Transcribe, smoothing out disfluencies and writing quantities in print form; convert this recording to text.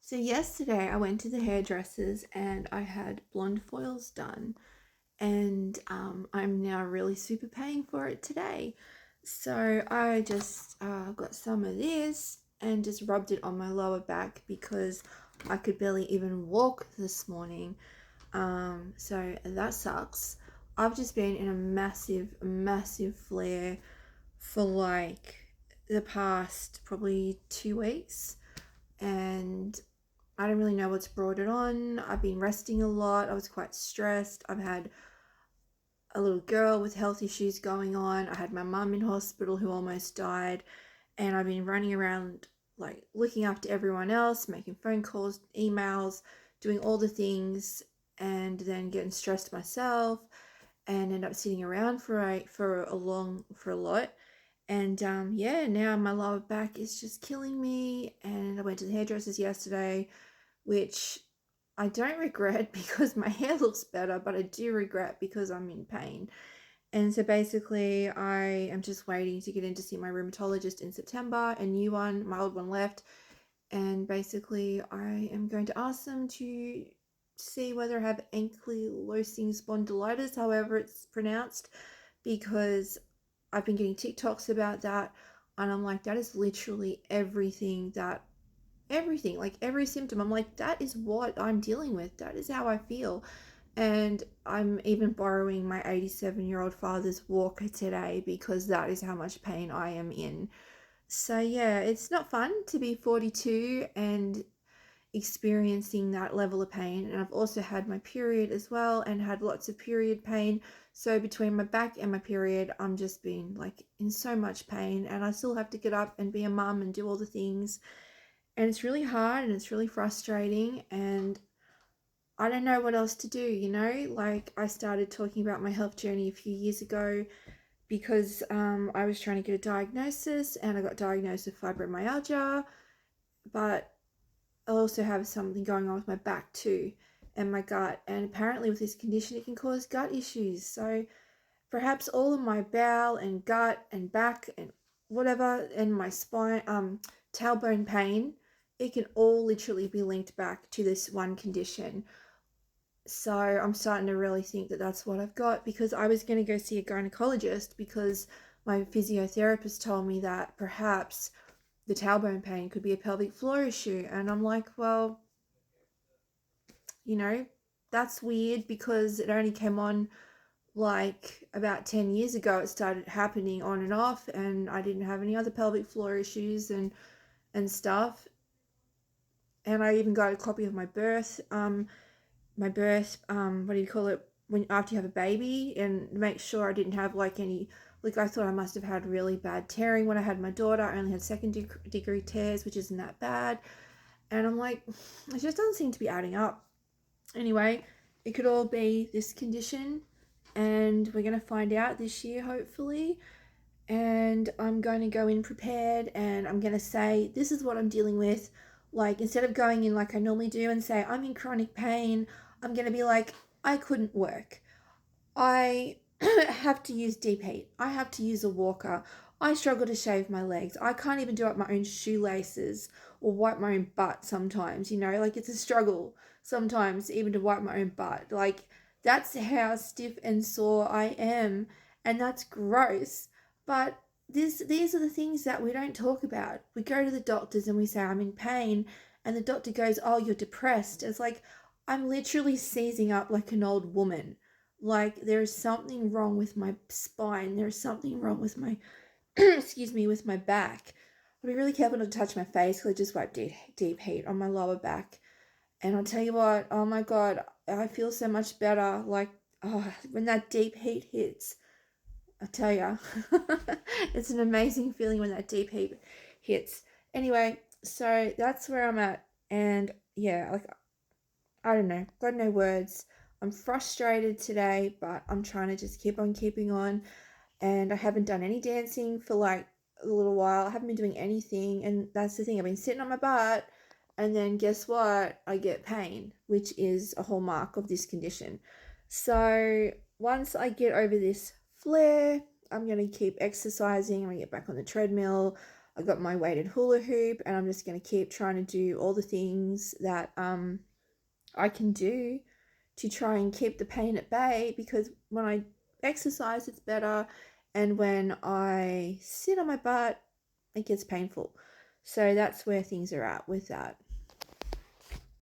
So yesterday I went to the hairdressers and I had blonde foils done, and I'm now really super paying for it today. So I just got some of this and just rubbed it on my lower back because I could barely even walk this morning. So that sucks. I've just been in a massive flare for like the past probably 2 weeks, and I don't really know what's brought it on. I've been resting a lot. I was quite stressed. I've had a little girl with health issues going on. I had my mum in hospital who almost died. And I've been running around like looking after everyone else, making phone calls, emails, doing all the things, and then getting stressed myself and end up sitting around for a lot. And yeah, now my lower back is just killing me. And I went to the hairdressers yesterday, which I don't regret because my hair looks better, but I do regret because I'm in pain. And so basically, I am just waiting to get in to see my rheumatologist in September, a new one. My old one left. And basically, I am going to ask them to see whether I have ankylosing spondylitis, however it's pronounced, because I've been getting TikToks about that. And I'm like, that is literally everything, like every symptom. I'm like, that is what I'm dealing with. That is how I feel. And I'm even borrowing my 87-year-old father's walker today because that is how much pain I am in. So, yeah, it's not fun to be 42 and experiencing that level of pain. And I've also had my period as well and had lots of period pain. So, between my back and my period, I'm just been like in so much pain. And I still have to get up and be a mum and do all the things. And it's really hard and it's really frustrating. And I don't know what else to do, Like, I started talking about my health journey a few years ago because I was trying to get a diagnosis and I got diagnosed with fibromyalgia, but I also have something going on with my back too and my gut. And apparently, with this condition, it can cause gut issues. So, perhaps all of my bowel and gut and back and whatever and my spine, tailbone pain, it can all literally be linked back to this one condition. So I'm starting to really think that that's what I've got, because I was going to go see a gynecologist because my physiotherapist told me that perhaps the tailbone pain could be a pelvic floor issue. And I'm like, well, you know, that's weird because it only came on like about 10 years ago. It started happening on and off, and I didn't have any other pelvic floor issues and stuff. And I even got a copy of my birth, what do you call it, when after you have a baby, and make sure I didn't have like any, like I thought I must have had really bad tearing when I had my daughter. I only had second degree tears, which isn't that bad. And I'm like, it just doesn't seem to be adding up. Anyway, it could all be this condition, and we're going to find out this year, hopefully. And I'm going to go in prepared, and I'm going to say, this is what I'm dealing with. Like, instead of going in like I normally do and say, I'm in chronic pain, I'm going to be like, I couldn't work. I have to use deep heat. I have to use a walker. I struggle to shave my legs. I can't even do up my own shoelaces or wipe my own butt sometimes, like it's a struggle sometimes even to wipe my own butt. Like, that's how stiff and sore I am, and that's gross. But these are the things that we don't talk about. We go to the doctors and we say, I'm in pain, and the doctor goes, oh, you're depressed. It's like, I'm literally seizing up like an old woman. Like, there is something wrong with my spine. There is something wrong with my, excuse me, with my back. I'll be really careful not to touch my face because I just wiped deep heat on my lower back. And I'll tell you what, oh my God, I feel so much better. Like, oh, when that deep heat hits, I tell ya, it's an amazing feeling when that deep heat hits. Anyway, so that's where I'm at. And yeah, like, I don't know, got no words. I'm frustrated today, but I'm trying to just keep on keeping on. And I haven't done any dancing for like a little while. I haven't been doing anything. And that's the thing. I've been sitting on my butt. And then guess what? I get pain, which is a hallmark of this condition. So once I get over this flare, I'm going to keep exercising. I'm going to get back on the treadmill. I got my weighted hula hoop, and I'm just going to keep trying to do all the things that I can do to try and keep the pain at bay, because when I exercise, it's better, and when I sit on my butt, it gets painful. So that's where things are at with that.